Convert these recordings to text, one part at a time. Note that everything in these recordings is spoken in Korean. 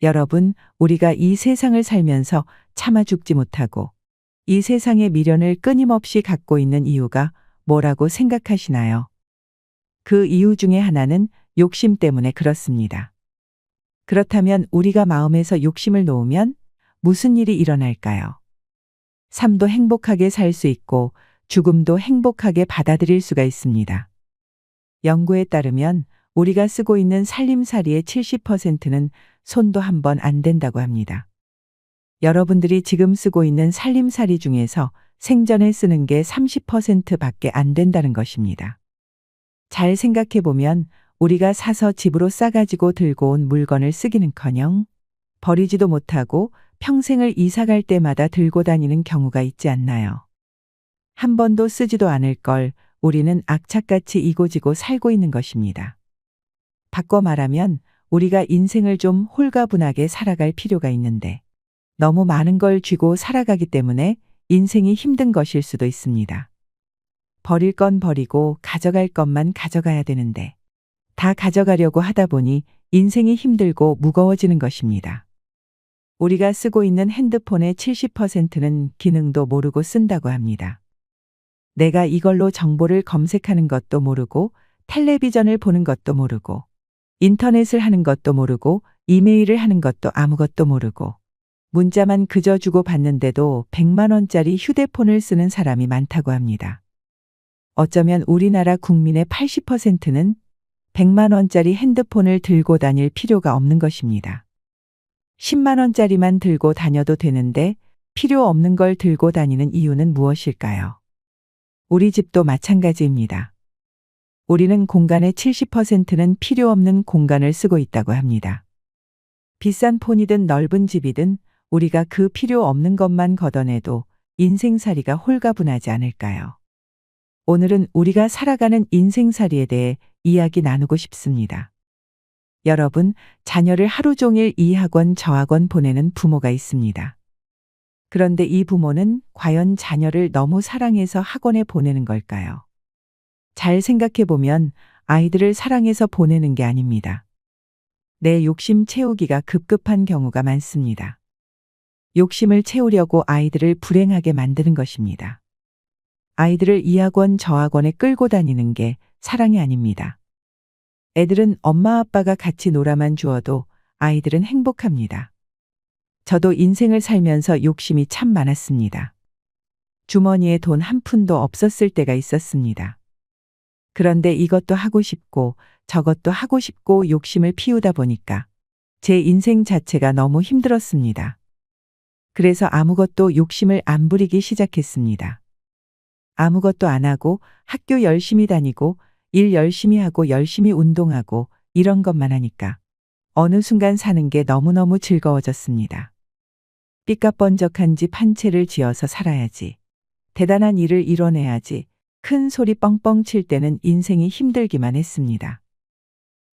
여러분, 우리가 이 세상을 살면서 참아 죽지 못하고 이 세상의 미련을 끊임없이 갖고 있는 이유가 뭐라고 생각하시나요? 그 이유 중에 하나는 욕심 때문에 그렇습니다. 그렇다면 우리가 마음에서 욕심을 놓으면 무슨 일이 일어날까요? 삶도 행복하게 살 수 있고 죽음도 행복하게 받아들일 수가 있습니다. 연구에 따르면 우리가 쓰고 있는 살림살이의 70%는 손도 한 번 안 댄다고 합니다. 여러분들이 지금 쓰고 있는 살림살이 중에서 생전에 쓰는 게 30%밖에 안 된다는 것입니다. 잘 생각해 보면 우리가 사서 집으로 싸가지고 들고 온 물건을 쓰기는커녕 버리지도 못하고 평생을 이사 갈 때마다 들고 다니는 경우가 있지 않나요? 한 번도 쓰지도 않을 걸 우리는 악착같이 이고지고 살고 있는 것입니다. 바꿔 말하면 우리가 인생을 좀 홀가분하게 살아갈 필요가 있는데 너무 많은 걸 쥐고 살아가기 때문에 인생이 힘든 것일 수도 있습니다. 버릴 건 버리고 가져갈 것만 가져가야 되는데 다 가져가려고 하다 보니 인생이 힘들고 무거워지는 것입니다. 우리가 쓰고 있는 핸드폰의 70%는 기능도 모르고 쓴다고 합니다. 내가 이걸로 정보를 검색하는 것도 모르고 텔레비전을 보는 것도 모르고 인터넷을 하는 것도 모르고 이메일을 하는 것도 아무것도 모르고 문자만 그저 주고 받는데도 100만 원짜리 휴대폰을 쓰는 사람이 많다고 합니다. 어쩌면 우리나라 국민의 80%는 100만 원짜리 핸드폰을 들고 다닐 필요가 없는 것입니다. 10만 원짜리만 들고 다녀도 되는데 필요 없는 걸 들고 다니는 이유는 무엇일까요? 우리 집도 마찬가지입니다. 우리는 공간의 70%는 필요 없는 공간을 쓰고 있다고 합니다. 비싼 폰이든 넓은 집이든 우리가 그 필요 없는 것만 걷어내도 인생살이가 홀가분하지 않을까요? 오늘은 우리가 살아가는 인생살이에 대해 이야기 나누고 싶습니다. 여러분, 자녀를 하루 종일 이 학원 저 학원 보내는 부모가 있습니다. 그런데 이 부모는 과연 자녀를 너무 사랑해서 학원에 보내는 걸까요? 잘 생각해 보면 아이들을 사랑해서 보내는 게 아닙니다. 내 욕심 채우기가 급급한 경우가 많습니다. 욕심을 채우려고 아이들을 불행하게 만드는 것입니다. 아이들을 이 학원 저 학원에 끌고 다니는 게 사랑이 아닙니다. 애들은 엄마 아빠가 같이 놀아만 주어도 아이들은 행복합니다. 저도 인생을 살면서 욕심이 참 많았습니다. 주머니에 돈 한 푼도 없었을 때가 있었습니다. 그런데 이것도 하고 싶고 저것도 하고 싶고 욕심을 피우다 보니까 제 인생 자체가 너무 힘들었습니다. 그래서 아무것도 욕심을 안 부리기 시작했습니다. 아무것도 안 하고 학교 열심히 다니고 일 열심히 하고 열심히 운동하고 이런 것만 하니까 어느 순간 사는 게 너무너무 즐거워졌습니다. 삐까번쩍한 집 한 채를 지어서 살아야지. 대단한 일을 이뤄내야지. 큰 소리 뻥뻥 칠 때는 인생이 힘들기만 했습니다.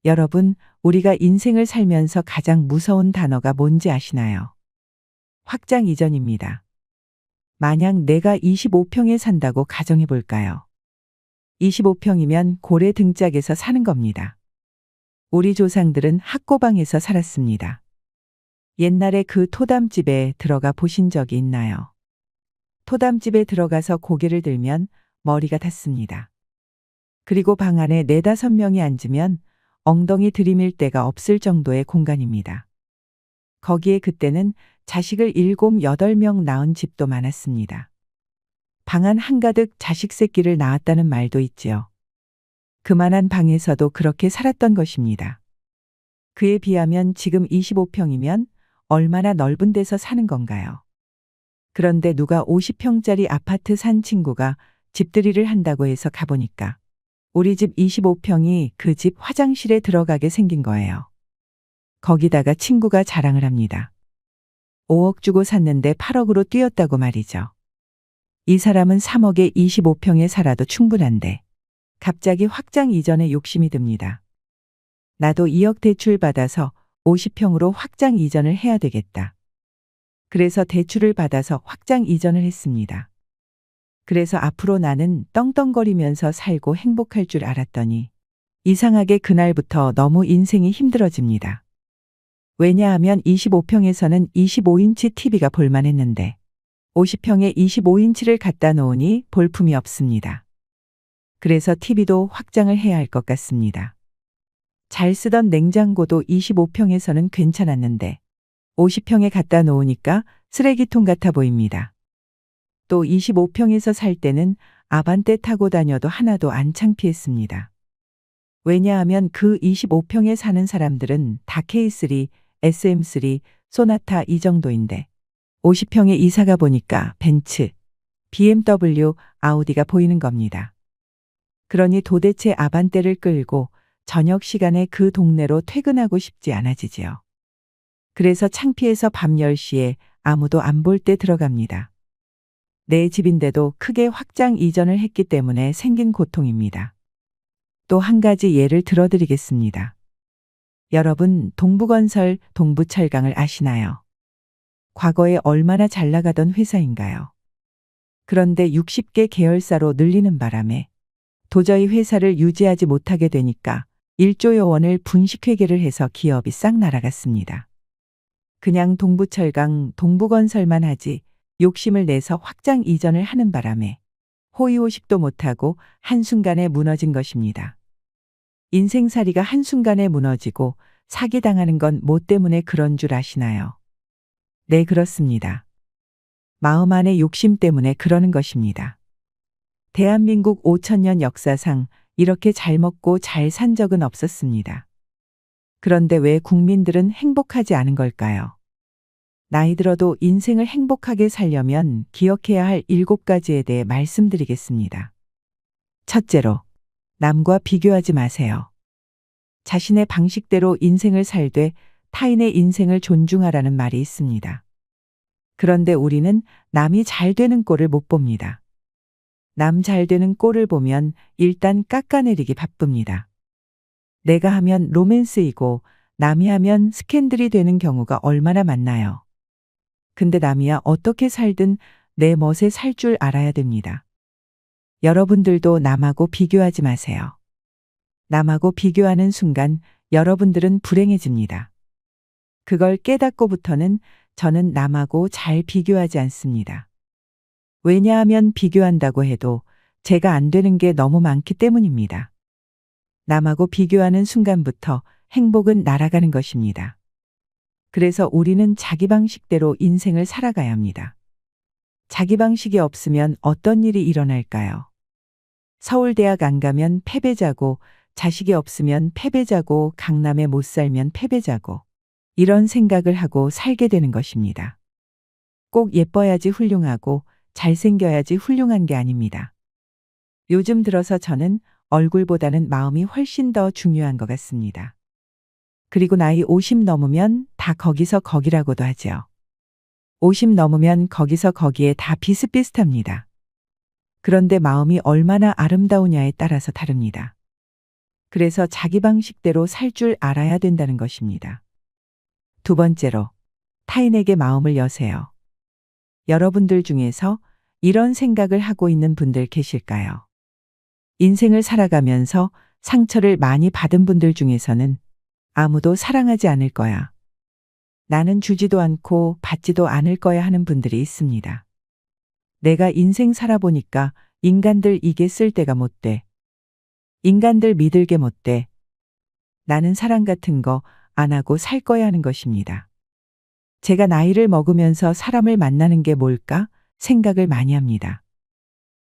여러분, 우리가 인생을 살면서 가장 무서운 단어가 뭔지 아시나요? 확장 이전입니다. 만약 내가 25평에 산다고 가정해 볼까요? 25평이면 고래 등짝에서 사는 겁니다. 우리 조상들은 학고방에서 살았습니다. 옛날에 그 토담집에 들어가 보신 적이 있나요? 토담집에 들어가서 고개를 들면 머리가 닿습니다. 그리고 방 안에 4~5명이 앉으면 엉덩이 들이밀 데가 없을 정도의 공간입니다. 거기에 그때는 자식을 7~8명 낳은 집도 많았습니다. 방 안 한가득 자식 새끼를 낳았다는 말도 있지요. 그만한 방에서도 그렇게 살았던 것입니다. 그에 비하면 지금 25평이면 얼마나 넓은 데서 사는 건가요? 그런데 누가 50평짜리 아파트 산 친구가 집들이를 한다고 해서 가보니까 우리 집 25평이 그 집 화장실에 들어가게 생긴 거예요. 거기다가 친구가 자랑을 합니다. 5억 주고 샀는데 8억으로 뛰었다고 말이죠. 이 사람은 3억에 25평에 살아도 충분한데 갑자기 확장 이전에 욕심이 듭니다. 나도 2억 대출 받아서 50평으로 확장 이전을 해야 되겠다. 그래서 대출을 받아서 확장 이전을 했습니다. 그래서 앞으로 나는 떵떵거리면서 살고 행복할 줄 알았더니 이상하게 그날부터 너무 인생이 힘들어집니다. 왜냐하면 25평에서는 25인치 TV가 볼만했는데 50평에 25인치를 갖다 놓으니 볼품이 없습니다. 그래서 TV도 확장을 해야 할 것 같습니다. 잘 쓰던 냉장고도 25평에서는 괜찮았는데 50평에 갖다 놓으니까 쓰레기통 같아 보입니다. 또 25평에서 살 때는 아반떼 타고 다녀도 하나도 안 창피했습니다. 왜냐하면 그 25평에 사는 사람들은 다 K3, SM3, 소나타 이 정도인데 50평에 이사가 보니까 벤츠, BMW, 아우디가 보이는 겁니다. 그러니 도대체 아반떼를 끌고 저녁 시간에 그 동네로 퇴근하고 싶지 않아지지요. 그래서 창피해서 밤 10시에 아무도 안 볼 때 들어갑니다. 내 집인데도 크게 확장 이전을 했기 때문에 생긴 고통입니다. 또 한 가지 예를 들어드리겠습니다. 여러분, 동부건설, 동부철강을 아시나요? 과거에 얼마나 잘 나가던 회사인가요? 그런데 60개 계열사로 늘리는 바람에 도저히 회사를 유지하지 못하게 되니까 1조여 원을 분식회계를 해서 기업이 싹 날아갔습니다. 그냥 동부철강, 동부건설만 하지 욕심을 내서 확장 이전을 하는 바람에 호의호식도 못하고 한순간에 무너진 것입니다. 인생살이가 한순간에 무너지고 사기당하는 건 뭐 때문에 그런 줄 아시나요? 네, 그렇습니다. 마음 안의 욕심 때문에 그러는 것입니다. 대한민국 5천년 역사상 이렇게 잘 먹고 잘 산 적은 없었습니다. 그런데 왜 국민들은 행복하지 않은 걸까요? 나이 들어도 인생을 행복하게 살려면 기억해야 할 7가지에 대해 말씀드리겠습니다. 첫째로, 남과 비교하지 마세요. 자신의 방식대로 인생을 살되 타인의 인생을 존중하라는 말이 있습니다. 그런데 우리는 남이 잘 되는 꼴을 못 봅니다. 남 잘 되는 꼴을 보면 일단 깎아내리기 바쁩니다. 내가 하면 로맨스이고 남이 하면 스캔들이 되는 경우가 얼마나 많나요? 근데 남이야 어떻게 살든 내 멋에 살 줄 알아야 됩니다. 여러분들도 남하고 비교하지 마세요. 남하고 비교하는 순간 여러분들은 불행해집니다. 그걸 깨닫고부터는 저는 남하고 잘 비교하지 않습니다. 왜냐하면 비교한다고 해도 제가 안 되는 게 너무 많기 때문입니다. 남하고 비교하는 순간부터 행복은 날아가는 것입니다. 그래서 우리는 자기 방식대로 인생을 살아가야 합니다. 자기 방식이 없으면 어떤 일이 일어날까요? 서울대학 안 가면 패배자고, 자식이 없으면 패배자고, 강남에 못 살면 패배자고, 이런 생각을 하고 살게 되는 것입니다. 꼭 예뻐야지 훌륭하고 잘생겨야지 훌륭한 게 아닙니다. 요즘 들어서 저는 얼굴보다는 마음이 훨씬 더 중요한 것 같습니다. 그리고 나이 50 넘으면 다 거기서 거기라고도 하죠. 50 넘으면 거기서 거기에 다 비슷비슷합니다. 그런데 마음이 얼마나 아름다우냐에 따라서 다릅니다. 그래서 자기 방식대로 살 줄 알아야 된다는 것입니다. 두 번째로, 타인에게 마음을 여세요. 여러분들 중에서 이런 생각을 하고 있는 분들 계실까요? 인생을 살아가면서 상처를 많이 받은 분들 중에서는 아무도 사랑하지 않을 거야. 나는 주지도 않고 받지도 않을 거야 하는 분들이 있습니다. 내가 인생 살아보니까 인간들 이게 쓸데가 못 돼. 인간들 믿을게 못 돼. 나는 사랑 같은 거 안 하고 살 거야 하는 것입니다. 제가 나이를 먹으면서 사람을 만나는 게 뭘까 생각을 많이 합니다.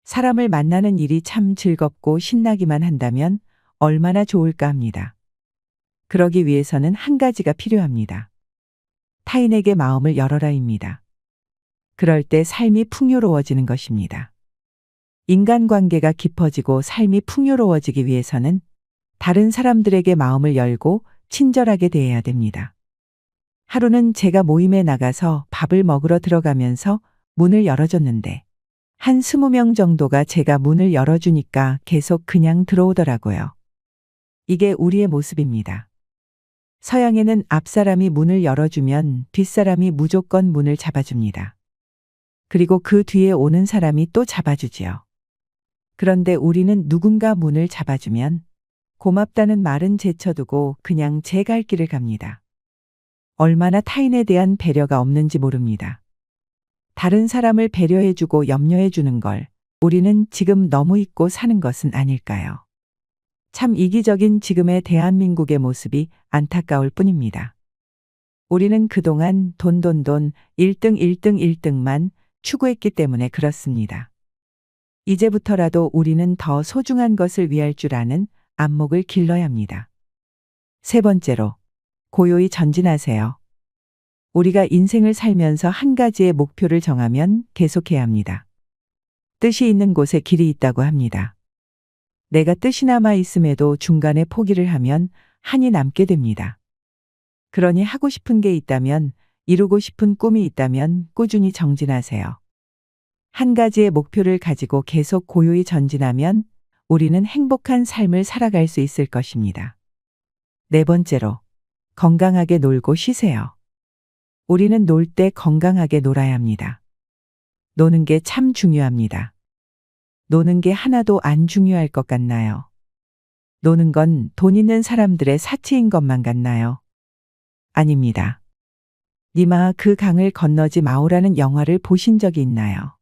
사람을 만나는 일이 참 즐겁고 신나기만 한다면 얼마나 좋을까 합니다. 그러기 위해서는 한 가지가 필요합니다. 타인에게 마음을 열어라입니다. 그럴 때 삶이 풍요로워지는 것입니다. 인간관계가 깊어지고 삶이 풍요로워지기 위해서는 다른 사람들에게 마음을 열고 친절하게 대해야 됩니다. 하루는 제가 모임에 나가서 밥을 먹으러 들어가면서 문을 열어줬는데 한 20명 정도가 제가 문을 열어주니까 계속 그냥 들어오더라고요. 이게 우리의 모습입니다. 서양에는 앞사람이 문을 열어주면 뒷사람이 무조건 문을 잡아줍니다. 그리고 그 뒤에 오는 사람이 또 잡아주지요. 그런데 우리는 누군가 문을 잡아주면 고맙다는 말은 제쳐두고 그냥 제 갈 길을 갑니다. 얼마나 타인에 대한 배려가 없는지 모릅니다. 다른 사람을 배려해주고 염려해주는 걸 우리는 지금 너무 잊고 사는 것은 아닐까요? 참 이기적인 지금의 대한민국의 모습이 안타까울 뿐입니다. 우리는 그동안 돈 1등 1등 1등만 추구했기 때문에 그렇습니다. 이제부터라도 우리는 더 소중한 것을 위할 줄 아는 안목을 길러야 합니다. 세 번째로, 고요히 전진하세요. 우리가 인생을 살면서 한 가지의 목표를 정하면 계속해야 합니다. 뜻이 있는 곳에 길이 있다고 합니다. 내가 뜻이 남아 있음에도 중간에 포기를 하면 한이 남게 됩니다. 그러니 하고 싶은 게 있다면, 이루고 싶은 꿈이 있다면 꾸준히 정진하세요. 한 가지의 목표를 가지고 계속 고요히 전진하면 우리는 행복한 삶을 살아갈 수 있을 것입니다. 네 번째로, 건강하게 놀고 쉬세요. 우리는 놀 때 건강하게 놀아야 합니다. 노는 게 참 중요합니다. 노는 게 하나도 안 중요할 것 같나요? 노는 건 돈 있는 사람들의 사치인 것만 같나요? 아닙니다. 니마 그 강을 건너지 마오라는 영화를 보신 적이 있나요?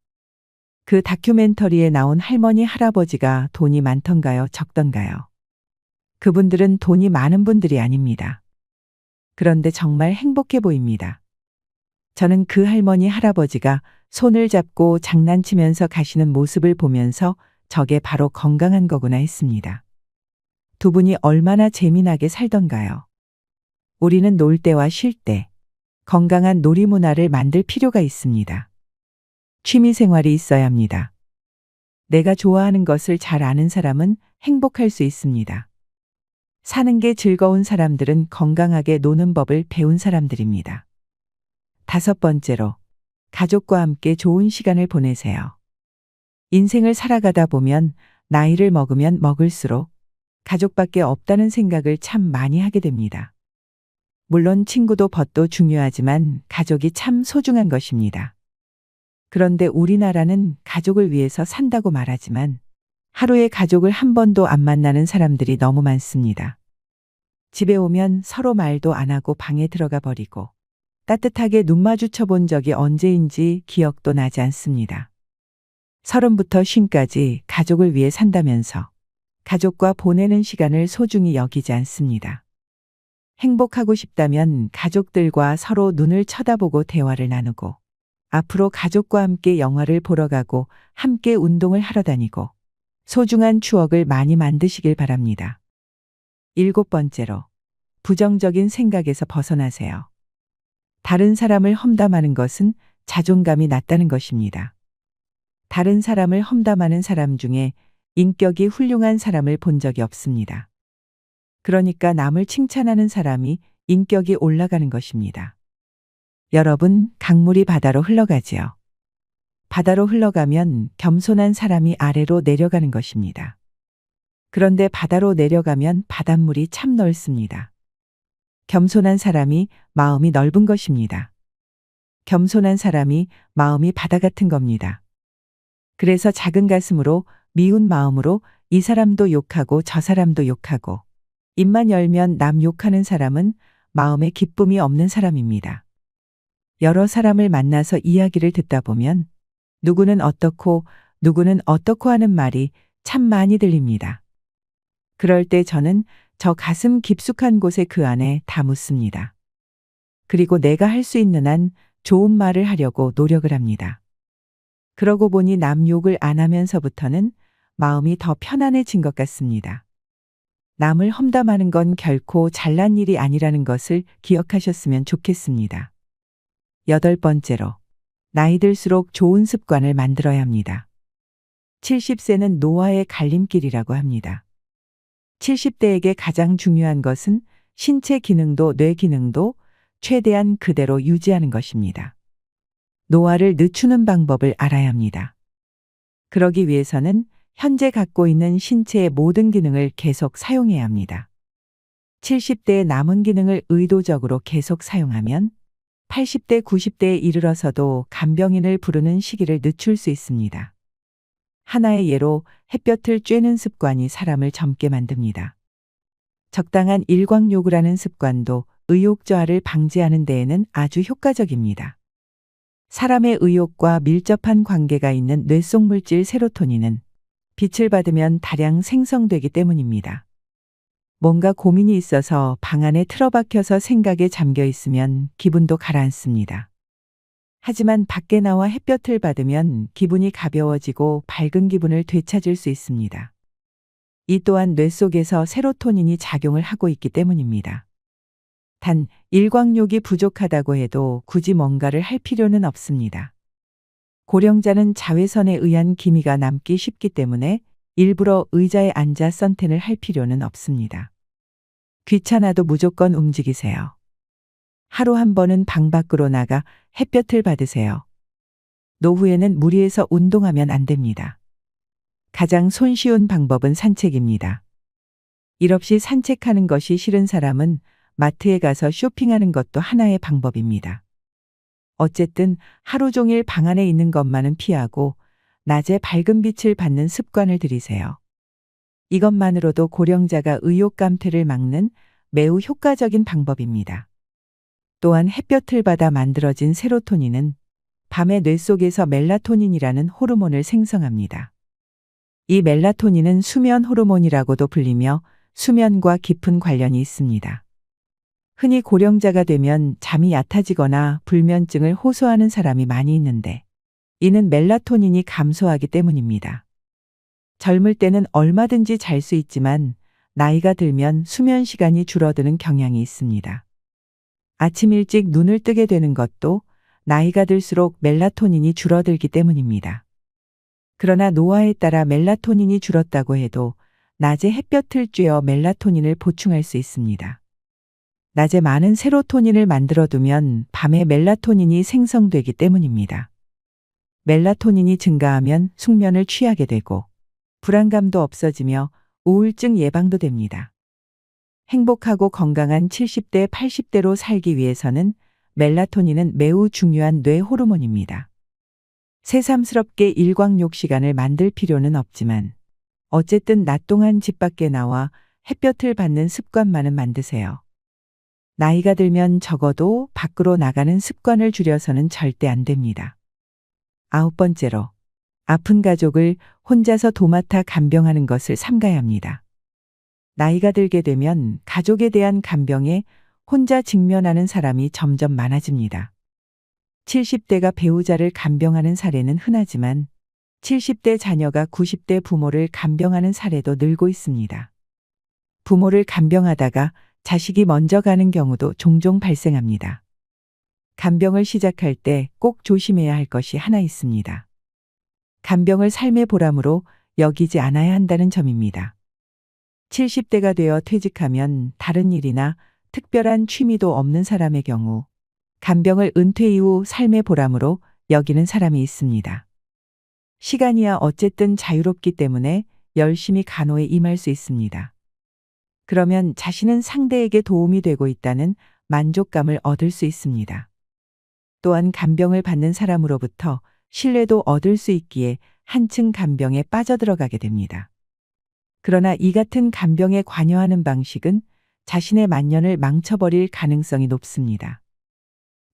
그 다큐멘터리에 나온 할머니 할아버지가 돈이 많던가요, 적던가요? 그분들은 돈이 많은 분들이 아닙니다. 그런데 정말 행복해 보입니다. 저는 그 할머니 할아버지가 손을 잡고 장난치면서 가시는 모습을 보면서 저게 바로 건강한 거구나 했습니다. 두 분이 얼마나 재미나게 살던가요? 우리는 놀 때와 쉴 때 건강한 놀이 문화를 만들 필요가 있습니다. 취미 생활이 있어야 합니다. 내가 좋아하는 것을 잘 아는 사람은 행복할 수 있습니다. 사는 게 즐거운 사람들은 건강하게 노는 법을 배운 사람들입니다. 다섯 번째로, 가족과 함께 좋은 시간을 보내세요. 인생을 살아가다 보면 나이를 먹으면 먹을수록 가족밖에 없다는 생각을 참 많이 하게 됩니다. 물론 친구도 벗도 중요하지만 가족이 참 소중한 것입니다. 그런데 우리나라는 가족을 위해서 산다고 말하지만 하루에 가족을 한 번도 안 만나는 사람들이 너무 많습니다. 집에 오면 서로 말도 안 하고 방에 들어가 버리고 따뜻하게 눈 마주쳐 본 적이 언제인지 기억도 나지 않습니다. 30부터 50까지 가족을 위해 산다면서 가족과 보내는 시간을 소중히 여기지 않습니다. 행복하고 싶다면 가족들과 서로 눈을 쳐다보고 대화를 나누고 앞으로 가족과 함께 영화를 보러 가고 함께 운동을 하러 다니고 소중한 추억을 많이 만드시길 바랍니다. 일곱 번째로, 부정적인 생각에서 벗어나세요. 다른 사람을 험담하는 것은 자존감이 낮다는 것입니다. 다른 사람을 험담하는 사람 중에 인격이 훌륭한 사람을 본 적이 없습니다. 그러니까 남을 칭찬하는 사람이 인격이 올라가는 것입니다. 여러분, 강물이 바다로 흘러가지요. 바다로 흘러가면 겸손한 사람이 아래로 내려가는 것입니다. 그런데 바다로 내려가면 바닷물이 참 넓습니다. 겸손한 사람이 마음이 넓은 것입니다. 겸손한 사람이 마음이 바다 같은 겁니다. 그래서 작은 가슴으로 미운 마음으로 이 사람도 욕하고 저 사람도 욕하고 입만 열면 남 욕하는 사람은 마음에 기쁨이 없는 사람입니다. 여러 사람을 만나서 이야기를 듣다 보면 누구는 어떻고 누구는 어떻고 하는 말이 참 많이 들립니다. 그럴 때 저는 저 가슴 깊숙한 곳에 그 안에 다 묻습니다. 그리고 내가 할 수 있는 한 좋은 말을 하려고 노력을 합니다. 그러고 보니 남 욕을 안 하면서부터는 마음이 더 편안해진 것 같습니다. 남을 험담하는 건 결코 잘난 일이 아니라는 것을 기억하셨으면 좋겠습니다. 여덟 번째로, 나이 들수록 좋은 습관을 만들어야 합니다. 70세는 노화의 갈림길이라고 합니다. 70대에게 가장 중요한 것은 신체 기능도 뇌 기능도 최대한 그대로 유지하는 것입니다. 노화를 늦추는 방법을 알아야 합니다. 그러기 위해서는 현재 갖고 있는 신체의 모든 기능을 계속 사용해야 합니다. 70대의 남은 기능을 의도적으로 계속 사용하면 80대, 90대에 이르러서도 간병인을 부르는 시기를 늦출 수 있습니다. 하나의 예로 햇볕을 쬐는 습관이 사람을 젊게 만듭니다. 적당한 일광욕을 하는 습관도 의욕 저하를 방지하는 데에는 아주 효과적입니다. 사람의 의욕과 밀접한 관계가 있는 뇌속 물질 세로토닌은 빛을 받으면 다량 생성되기 때문입니다. 뭔가 고민이 있어서 방 안에 틀어박혀서 생각에 잠겨 있으면 기분도 가라앉습니다. 하지만 밖에 나와 햇볕을 받으면 기분이 가벼워지고 밝은 기분을 되찾을 수 있습니다. 이 또한 뇌 속에서 세로토닌이 작용을 하고 있기 때문입니다. 단, 일광욕이 부족하다고 해도 굳이 뭔가를 할 필요는 없습니다. 고령자는 자외선에 의한 기미가 남기 쉽기 때문에 일부러 의자에 앉아 선탠을 할 필요는 없습니다. 귀찮아도 무조건 움직이세요. 하루 한 번은 방 밖으로 나가 햇볕을 받으세요. 노후에는 무리해서 운동하면 안 됩니다. 가장 손쉬운 방법은 산책입니다. 일 없이 산책하는 것이 싫은 사람은 마트에 가서 쇼핑하는 것도 하나의 방법입니다. 어쨌든 하루 종일 방 안에 있는 것만은 피하고 낮에 밝은 빛을 받는 습관을 들이세요. 이것만으로도 고령자가 의욕 감퇴를 막는 매우 효과적인 방법입니다. 또한 햇볕을 받아 만들어진 세로토닌은 밤에 뇌 속에서 멜라토닌이라는 호르몬을 생성합니다. 이 멜라토닌은 수면 호르몬이라고도 불리며 수면과 깊은 관련이 있습니다. 흔히 고령자가 되면 잠이 얕아지거나 불면증을 호소하는 사람이 많이 있는데 이는 멜라토닌이 감소하기 때문입니다. 젊을 때는 얼마든지 잘 수 있지만 나이가 들면 수면 시간이 줄어드는 경향이 있습니다. 아침 일찍 눈을 뜨게 되는 것도 나이가 들수록 멜라토닌이 줄어들기 때문입니다. 그러나 노화에 따라 멜라토닌이 줄었다고 해도 낮에 햇볕을 쬐어 멜라토닌을 보충할 수 있습니다. 낮에 많은 세로토닌을 만들어두면 밤에 멜라토닌이 생성되기 때문입니다. 멜라토닌이 증가하면 숙면을 취하게 되고 불안감도 없어지며 우울증 예방도 됩니다. 행복하고 건강한 70대, 80대로 살기 위해서는 멜라토닌은 매우 중요한 뇌 호르몬입니다. 새삼스럽게 일광욕 시간을 만들 필요는 없지만 어쨌든 낮 동안 집 밖에 나와 햇볕을 받는 습관만은 만드세요. 나이가 들면 적어도 밖으로 나가는 습관을 줄여서는 절대 안 됩니다. 9번째로, 아픈 가족을 혼자서 도맡아 간병하는 것을 삼가야 합니다. 나이가 들게 되면 가족에 대한 간병에 혼자 직면하는 사람이 점점 많아집니다. 70대가 배우자를 간병하는 사례는 흔하지만 70대 자녀가 90대 부모를 간병하는 사례도 늘고 있습니다. 부모를 간병하다가 자식이 먼저 가는 경우도 종종 발생합니다. 간병을 시작할 때 꼭 조심해야 할 것이 하나 있습니다. 간병을 삶의 보람으로 여기지 않아야 한다는 점입니다. 70대가 되어 퇴직하면 다른 일이나 특별한 취미도 없는 사람의 경우 간병을 은퇴 이후 삶의 보람으로 여기는 사람이 있습니다. 시간이야 어쨌든 자유롭기 때문에 열심히 간호에 임할 수 있습니다. 그러면 자신은 상대에게 도움이 되고 있다는 만족감을 얻을 수 있습니다. 또한 간병을 받는 사람으로부터 신뢰도 얻을 수 있기에 한층 간병에 빠져들어가게 됩니다. 그러나 이 같은 간병에 관여하는 방식은 자신의 만년을 망쳐버릴 가능성이 높습니다.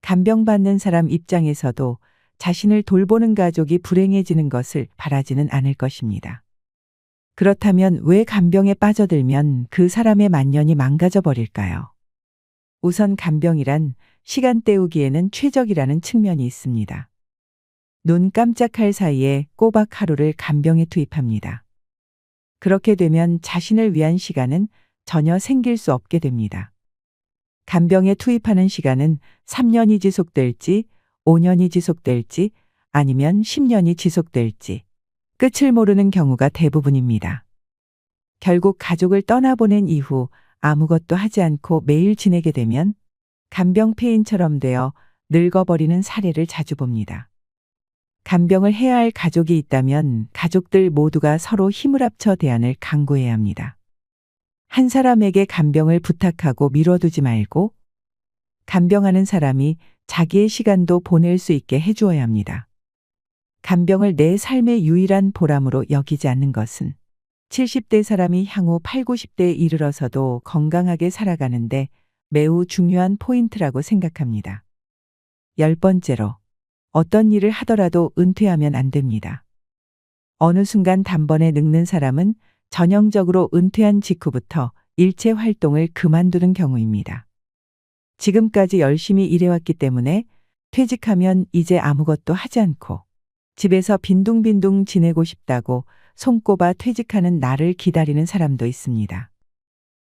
간병받는 사람 입장에서도 자신을 돌보는 가족이 불행해지는 것을 바라지는 않을 것입니다. 그렇다면 왜 간병에 빠져들면 그 사람의 만년이 망가져 버릴까요? 우선 간병이란 시간 때우기에는 최적이라는 측면이 있습니다. 눈 깜짝할 사이에 꼬박 하루를 간병에 투입합니다. 그렇게 되면 자신을 위한 시간은 전혀 생길 수 없게 됩니다. 간병에 투입하는 시간은 3년이 지속될지 5년이 지속될지 아니면 10년이 지속될지 끝을 모르는 경우가 대부분입니다. 결국 가족을 떠나보낸 이후 아무것도 하지 않고 매일 지내게 되면 간병폐인처럼 되어 늙어버리는 사례를 자주 봅니다. 간병을 해야 할 가족이 있다면 가족들 모두가 서로 힘을 합쳐 대안을 강구해야 합니다. 한 사람에게 간병을 부탁하고 미뤄두지 말고 간병하는 사람이 자기의 시간도 보낼 수 있게 해주어야 합니다. 간병을 내 삶의 유일한 보람으로 여기지 않는 것은 70대 사람이 향후 8, 90대에 이르러서도 건강하게 살아가는데 매우 중요한 포인트라고 생각합니다. 10번째로, 어떤 일을 하더라도 은퇴하면 안 됩니다. 어느 순간 단번에 늙는 사람은 전형적으로 은퇴한 직후부터 일체 활동을 그만두는 경우입니다. 지금까지 열심히 일해왔기 때문에 퇴직하면 이제 아무것도 하지 않고 집에서 빈둥빈둥 지내고 싶다고 손꼽아 퇴직하는 날을 기다리는 사람도 있습니다.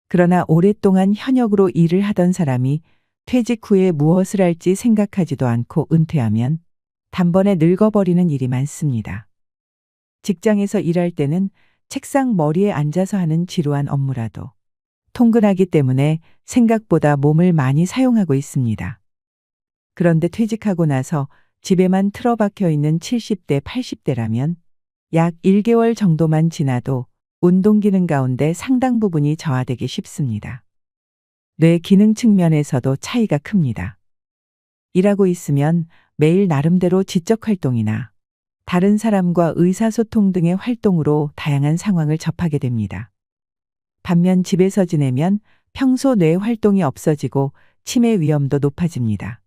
그러나 오랫동안 현역으로 일을 하던 사람이 퇴직 후에 무엇을 할지 생각하지도 않고 은퇴하면 단번에 늙어버리는 일이 많습니다. 직장에서 일할 때는 책상 머리에 앉아서 하는 지루한 업무라도 통근하기 때문에 생각보다 몸을 많이 사용하고 있습니다. 그런데 퇴직하고 나서 집에만 틀어박혀 있는 70대, 80대라면 약 1개월 정도만 지나도 운동 기능 가운데 상당 부분이 저하되기 쉽습니다. 뇌 기능 측면에서도 차이가 큽니다. 일하고 있으면 매일 나름대로 지적 활동이나 다른 사람과 의사소통 등의 활동으로 다양한 상황을 접하게 됩니다. 반면 집에서 지내면 평소 뇌 활동이 없어지고 치매 위험도 높아집니다.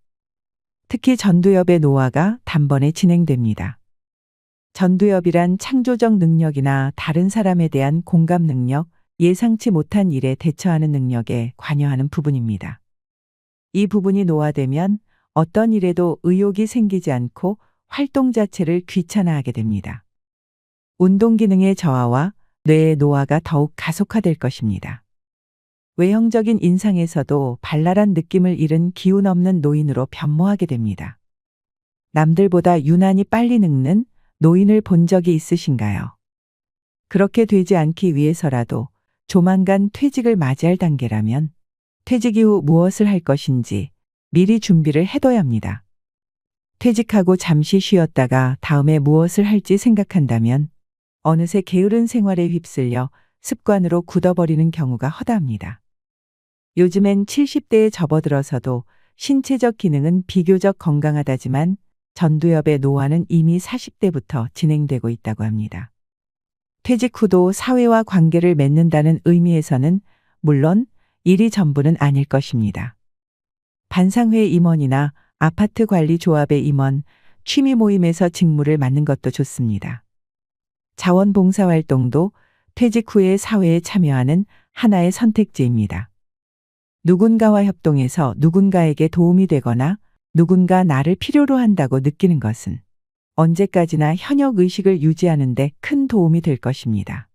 특히 전두엽의 노화가 단번에 진행됩니다. 전두엽이란 창조적 능력이나 다른 사람에 대한 공감 능력, 예상치 못한 일에 대처하는 능력에 관여하는 부분입니다. 이 부분이 노화되면 어떤 일에도 의욕이 생기지 않고 활동 자체를 귀찮아하게 됩니다. 운동 기능의 저하와 뇌의 노화가 더욱 가속화될 것입니다. 외형적인 인상에서도 발랄한 느낌을 잃은 기운 없는 노인으로 변모하게 됩니다. 남들보다 유난히 빨리 늙는 노인을 본 적이 있으신가요? 그렇게 되지 않기 위해서라도 조만간 퇴직을 맞이할 단계라면 퇴직 이후 무엇을 할 것인지 미리 준비를 해둬야 합니다. 퇴직하고 잠시 쉬었다가 다음에 무엇을 할지 생각한다면 어느새 게으른 생활에 휩쓸려 습관으로 굳어버리는 경우가 허다합니다. 요즘엔 70대에 접어들어서도 신체적 기능은 비교적 건강하다지만 전두엽의 노화는 이미 40대부터 진행되고 있다고 합니다. 퇴직 후도 사회와 관계를 맺는다는 의미에서는 물론 일이 전부는 아닐 것입니다. 반상회 임원이나 아파트 관리 조합의 임원, 취미 모임에서 직무를 맡는 것도 좋습니다. 자원봉사활동도 퇴직 후에 사회에 참여하는 하나의 선택지입니다. 누군가와 협동해서 누군가에게 도움이 되거나 누군가 나를 필요로 한다고 느끼는 것은 언제까지나 현역 의식을 유지하는 데 큰 도움이 될 것입니다.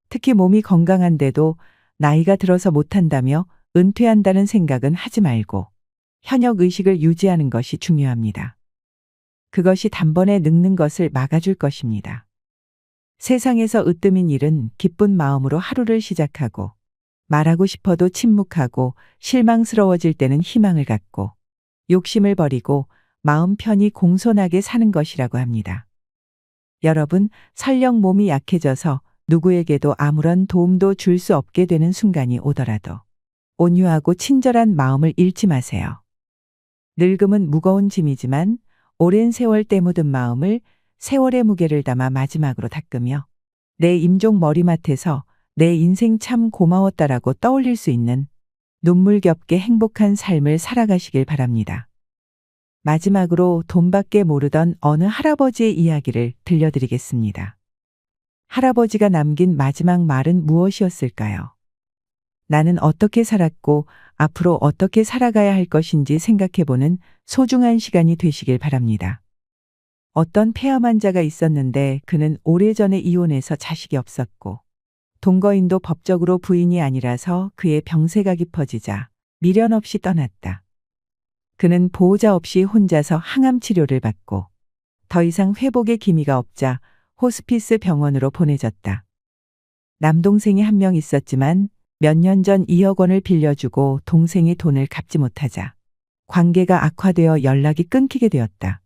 특히 몸이 건강한데도 나이가 들어서 못한다며 은퇴한다는 생각은 하지 말고 현역 의식을 유지하는 것이 중요합니다. 그것이 단번에 늙는 것을 막아줄 것입니다. 세상에서 으뜸인 일은 기쁜 마음으로 하루를 시작하고 말하고 싶어도 침묵하고 실망스러워질 때는 희망을 갖고 욕심을 버리고 마음 편히 공손하게 사는 것이라고 합니다. 여러분, 설령 몸이 약해져서 누구에게도 아무런 도움도 줄 수 없게 되는 순간이 오더라도 온유하고 친절한 마음을 잃지 마세요. 늙음은 무거운 짐이지만 오랜 세월 때 묻은 마음을 세월의 무게를 담아 마지막으로 닦으며 내 임종 머리맡에서 내 인생 참 고마웠다라고 떠올릴 수 있는 눈물겹게 행복한 삶을 살아가시길 바랍니다. 마지막으로 돈밖에 모르던 어느 할아버지의 이야기를 들려드리겠습니다. 할아버지가 남긴 마지막 말은 무엇이었을까요? 나는 어떻게 살았고 앞으로 어떻게 살아가야 할 것인지 생각해보는 소중한 시간이 되시길 바랍니다. 어떤 폐암 자가 있었는데 그는 오래전에 이혼해서 자식이 없었고 동거인도 법적으로 부인이 아니라서 그의 병세가 깊어지자 미련 없이 떠났다. 그는 보호자 없이 혼자서 항암 치료를 받고 더 이상 회복의 기미가 없자 호스피스 병원으로 보내졌다. 남동생이 한 명 있었지만 몇 년 전 2억 원을 빌려주고 동생이 돈을 갚지 못하자 관계가 악화되어 연락이 끊기게 되었다.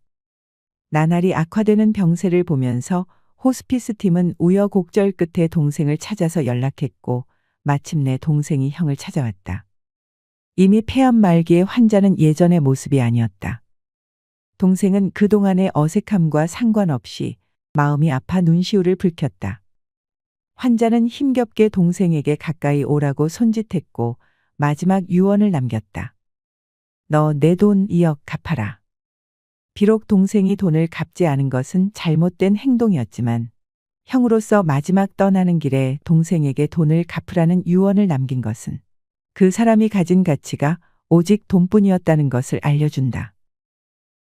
나날이 악화되는 병세를 보면서 호스피스 팀은 우여곡절 끝에 동생을 찾아서 연락했고 마침내 동생이 형을 찾아왔다. 이미 폐암 말기의 환자는 예전의 모습이 아니었다. 동생은 그동안의 어색함과 상관없이 마음이 아파 눈시울을 붉혔다. 환자는 힘겹게 동생에게 가까이 오라고 손짓했고 마지막 유언을 남겼다. 너 내 돈 2억 갚아라. 비록 동생이 돈을 갚지 않은 것은 잘못된 행동이었지만 형으로서 마지막 떠나는 길에 동생에게 돈을 갚으라는 유언을 남긴 것은 그 사람이 가진 가치가 오직 돈뿐이었다는 것을 알려준다.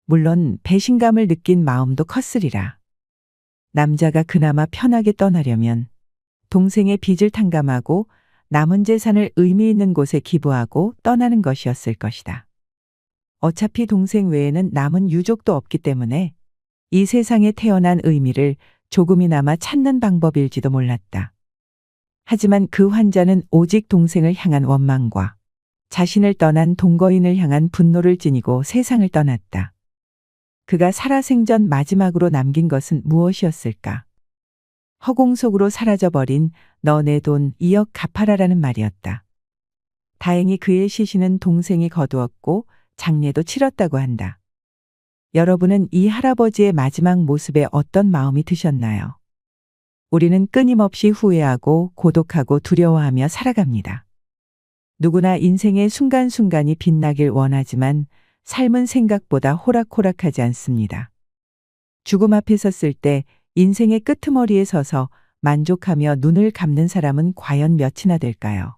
물론 배신감을 느낀 마음도 컸으리라. 남자가 그나마 편하게 떠나려면 동생의 빚을 탕감하고 남은 재산을 의미 있는 곳에 기부하고 떠나는 것이었을 것이다. 어차피 동생 외에는 남은 유족도 없기 때문에 이 세상에 태어난 의미를 조금이나마 찾는 방법일지도 몰랐다. 하지만 그 환자는 오직 동생을 향한 원망과 자신을 떠난 동거인을 향한 분노를 지니고 세상을 떠났다. 그가 살아생전 마지막으로 남긴 것은 무엇이었을까? 허공 속으로 사라져버린 너 내 돈 2억 갚아라라는 말이었다. 다행히 그의 시신은 동생이 거두었고 장례도 치렀다고 한다. 여러분은 이 할아버지의 마지막 모습에 어떤 마음이 드셨나요? 우리는 끊임없이 후회하고 고독하고 두려워하며 살아갑니다. 누구나 인생의 순간순간이 빛나길 원하지만 삶은 생각보다 호락호락하지 않습니다. 죽음 앞에 섰을 때 인생의 끄트머리에 서서 만족하며 눈을 감는 사람은 과연 몇이나 될까요?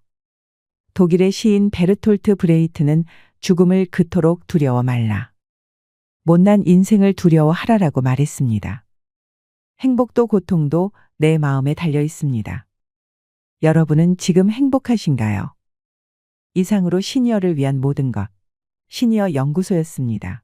독일의 시인 베르톨트 브레이트는 죽음을 그토록 두려워 말라. 못난 인생을 두려워하라라고 말했습니다. 행복도 고통도 내 마음에 달려 있습니다. 여러분은 지금 행복하신가요? 이상으로 시니어를 위한 모든 것, 시니어 연구소였습니다.